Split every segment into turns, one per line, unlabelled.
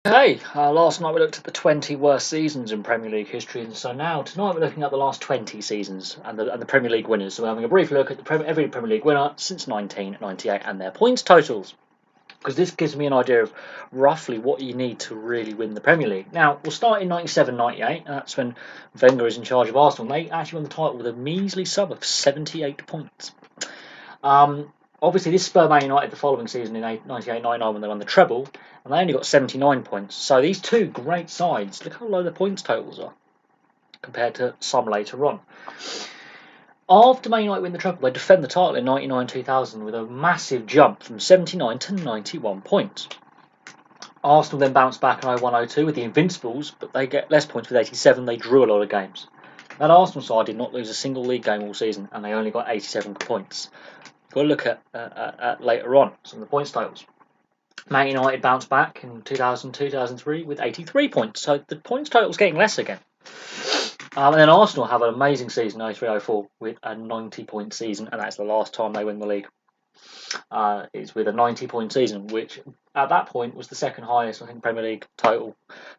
Hey, last night we looked at the 20 worst seasons in Premier League history, and so now tonight we're looking at the last 20 seasons and the Premier League winners. So we're having a brief look at every Premier League winner since 1998 and their points totals, because this gives me an idea of roughly what you need to really win the Premier League. Now, we'll start in 97-98, and that's when Wenger is in charge of Arsenal. They actually won the title with a measly sum of 78 points. Obviously, this spurred Man United the following season in 98-99 when they won the treble, and they only got 79 points. So these two great sides, look how low the points totals are compared to some later on. After Man United win the treble, they defend the title in 99-2000 with a massive jump from 79 to 91 points. Arsenal then bounced back in 01-02 with the Invincibles, but they get less points with 87. They drew a lot of games. That Arsenal side did not lose a single league game all season, and they only got 87 points. Got to look at later on some of the points totals. Man United bounced back in 2002-2003 with 83 points, so the points total's getting less again. And then Arsenal have an amazing season 03-04 with a 90-point season, and that's the last time they win the league. It's with a 90-point season, which at that point was the second highest, I think, Premier League total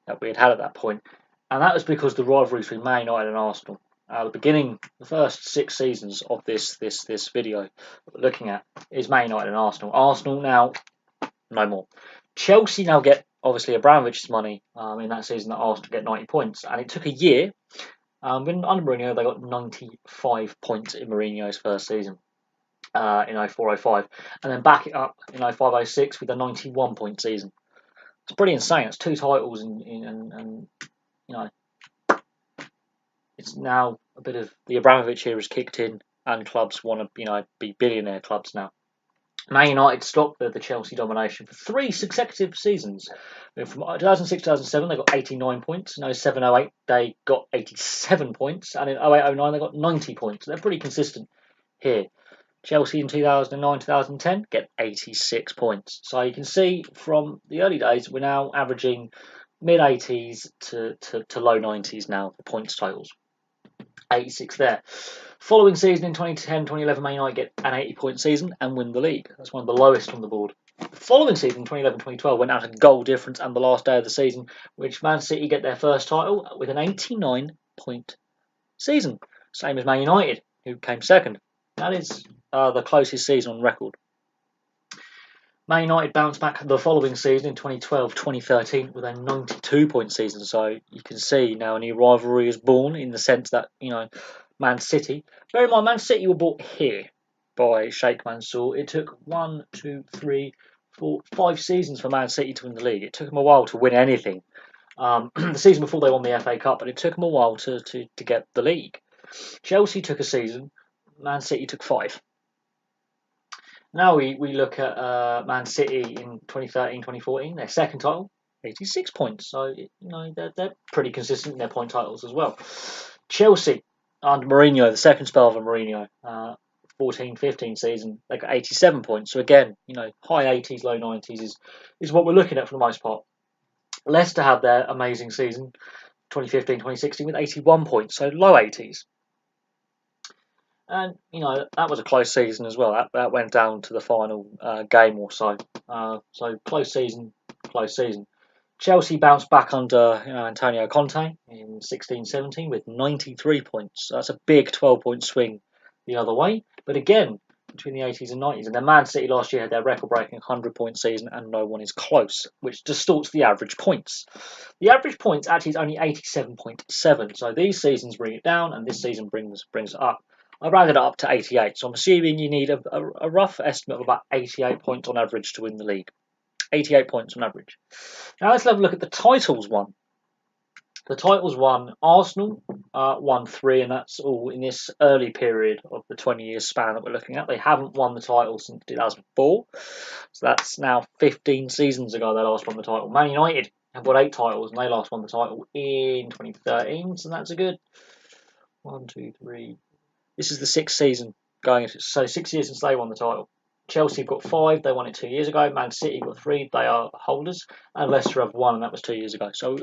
that we had at that point. And that was because the rivalry between Man United and Arsenal. The first 6 seasons of this video that we're looking at is Man United and Arsenal. Arsenal now, no more. Chelsea now get, obviously, Abramovich's money in that season that Arsenal get 90 points. And it took a year. Under Mourinho, they got 95 points in Mourinho's first season in 04-05. And then back it up in 05-06 with a 91-point season. It's pretty insane. It's 2 titles and you know, it's now a bit of the Abramovich era has kicked in, and clubs want to, be billionaire clubs now. Man United stopped the Chelsea domination for 3 successive seasons. From 2006-2007, they got 89 points. In 07-08, they got 87 points, and in 08-09, they got 90 points. They're pretty consistent here. Chelsea in 2009-2010 get 86 points. So you can see from the early days, we're now averaging mid-80s to low 90s now for points totals. 86 there. Following season in 2010-2011, Man United get an 80-point season and win the league. That's one of the lowest on the board. The following season, 2011-2012, went out a goal difference and the last day of the season, which Man City get their first title with an 89-point season. Same as Man United, who came second. That is the closest season on record. Man United bounced back the following season in 2012-2013 with a 92-point season. So you can see now a new rivalry is born in the sense that, Man City. Bear in mind, Man City were bought here by Sheikh Mansour. It took 1, 2, 3, 4, 5 seasons for Man City to win the league. It took them a while to win anything. The season before they won the FA Cup, but it took them a while to get the league. Chelsea took a season. Man City took 5. Now we look at Man City in 2013-2014, their second title, 86 points. So, they're pretty consistent in their point titles as well. Chelsea, under Mourinho, the second spell of Mourinho, 14-15 season, they got 87 points. So again, high 80s, low 90s is what we're looking at for the most part. Leicester had their amazing season, 2015-2016, with 81 points, so low 80s. And, that was a close season as well. That went down to the final game or so. So, close season. Chelsea bounced back under Antonio Conte in 16-17 with 93 points. So that's a big 12-point swing the other way. But again, between the 80s and 90s. And then Man City last year had their record-breaking 100-point season and no one is close, which distorts the average points. The average points actually is only 87.7. So these seasons bring it down and this season brings it up. I rounded it up to 88, so I'm assuming you need a rough estimate of about 88 points on average to win the league. 88 points on average. Now let's have a look at the titles won. The titles won, Arsenal won 3, and that's all in this early period of the 20-year span that we're looking at. They haven't won the title since 2004, so that's now 15 seasons ago they last won the title. Man United have got 8 titles, and they last won the title in 2013, so that's a good 1, 2, 3... This is the 6th season going, so 6 years since they won the title. Chelsea have got 5, they won it 2 years ago. Man City got 3, they are holders. And Leicester have 1, and that was 2 years ago. So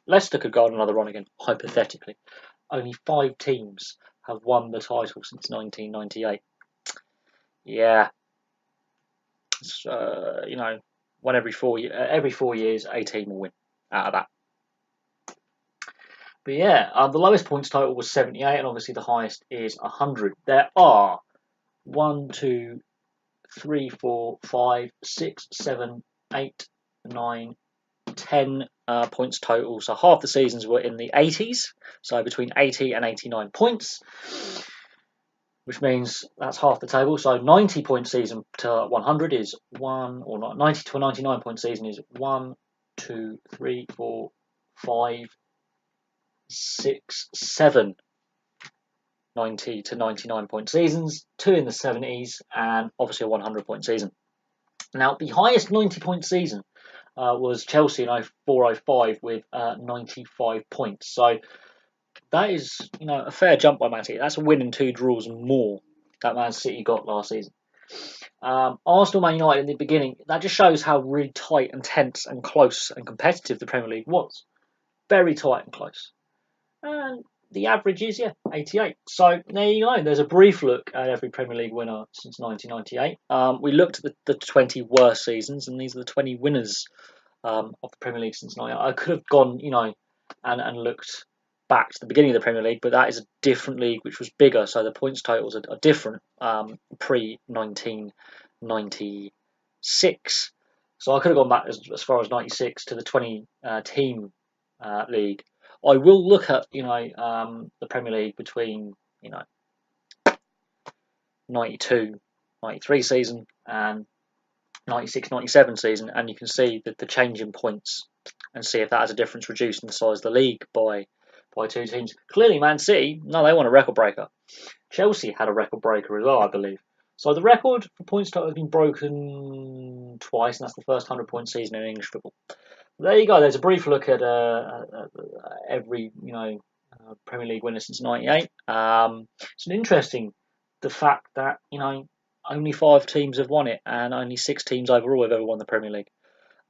Leicester could go on another run again, hypothetically. Only 5 teams have won the title since 1998. Yeah. It's, one every 4 years, a team will win. out of that. But yeah, the lowest points total was 78, and obviously the highest is 100. There are 1, 2, 3, 4, 5, 6, 7, 8, 9, 10 points total. So half the seasons were in the 80s, so between 80 and 89 points, which means that's half the table. So 90 point season to 100 is 1, or not, 90 to a 99 point season is 1, 2, 3, 4, 5, 6, 7 90 to 99 point seasons, 2 in the 70s, and obviously a 100 point season. Now, the highest 90 point season was Chelsea in 04-05 with 95 points. So that is, a fair jump by Man City. That's a win and 2 draws more that Man City got last season. Arsenal, Man United in the beginning, that just shows how really tight and tense and close and competitive the Premier League was. Very tight and close. And the average is, 88. So there you go. There's a brief look at every Premier League winner since 1998. We looked at the 20 worst seasons, and these are the 20 winners of the Premier League since 1998. I could have gone, and looked back to the beginning of the Premier League, but that is a different league which was bigger, so the points totals are different pre-1996. So I could have gone back as far as 96 to the 20 team league. I will look at the Premier League between 92, 93 season and 96, 97 season, and you can see that the change in points and see if that has a difference reducing the size of the league by 2 teams. Clearly, Man City, no, they want a record breaker. Chelsea had a record breaker as well, I believe. So the record for points total has been broken twice, and that's the first 100-point season in English football. There you go. There's a brief look at every Premier League winner since '98. It's an interesting the fact that only 5 teams have won it, and only 6 teams overall have ever won the Premier League.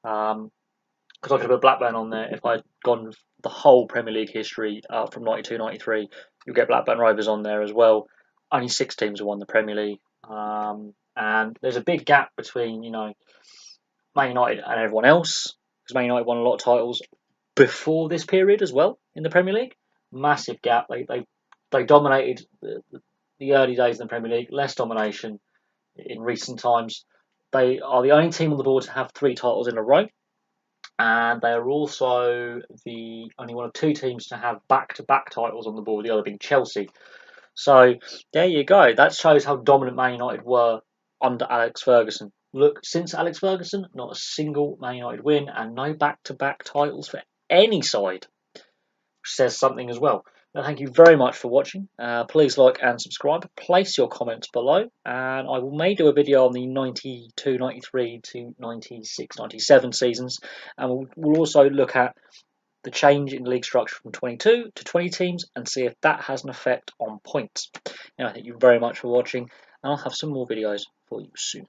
Because I could have put Blackburn on there if I'd gone the whole Premier League history from '92, '93. You'll get Blackburn Rovers on there as well. Only 6 teams have won the Premier League, and there's a big gap between Man United and everyone else. Because Man United won a lot of titles before this period as well in the Premier League. Massive gap. They dominated the early days in the Premier League. Less domination in recent times. They are the only team on the board to have 3 titles in a row, and they are also the only one of 2 teams to have back-to-back titles on the board. The other being Chelsea. So there you go. That shows how dominant Man United were under Alex Ferguson. Look, since Alex Ferguson, not a single Man United win and no back-to-back titles for any side, which says something as well. Now, thank you very much for watching. Please like and subscribe. Place your comments below, and I may do a video on the 92, 93 to 96, 97 seasons, and we'll also look at the change in league structure from 22 to 20 teams and see if that has an effect on points. Now, thank you very much for watching, and I'll have some more videos for you soon.